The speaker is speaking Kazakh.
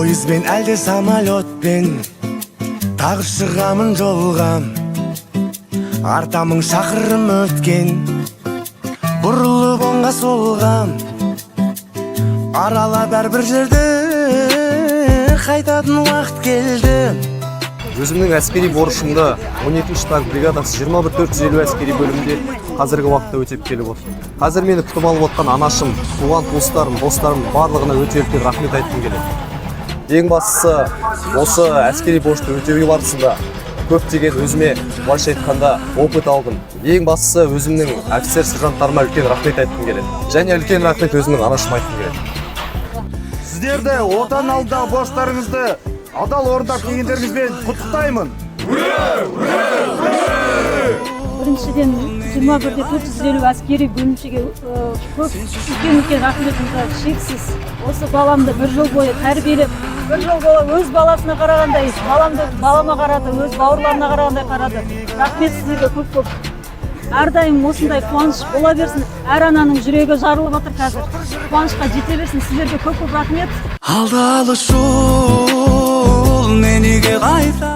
пойызбен әлде самолетпен тағы шығамын жолға, артамың шақырым өткен, бұрылып оңға солға, аралап әрбір жерді қайтатын уақыт келді. Өзімнің әскери борышымды 12-ші танк бригадасы 21450 әскери бөлімінде қазіргі уақытта өтеп келіп отыр. Қазір мені күтіп алып отқан анашым, туған туыстарым, достарым барлығына өте үлкен рахмет айтқым келеді. Ең бастысы, осы әскери борышты өтеу барысында көптеген өзіме былайша айтқанда опыт алдым. Ең бастысы өзімнің офицер сержанттарыма үлкен рахмет айтқым келеді. Және үлкен рахмет өзімнің анашыма айтқым келеді. Сіздерді отан алдындағы борыштарыңызды адал орындап келгендеріңізбен құттықтаймын. Біріншіден 21-де 450 әскери бөлімшеге үлкен рахметімді шексіз. Осы баламды бір жыл бойы тәрбиелеп, бір жыл бойы өз баласына қарағандай, балама қарады, өз бауырларына қарағандай қарады. Рахмет сіздерге көп-көп. Әрдайым осындай қуаныш бола берсін. Әр ананың жүрегі жарылып отыр қазір. Қуанышқа жете берсін. Сіздерге көп-көп рахмет. Алды алыс жол, мен үйге қайта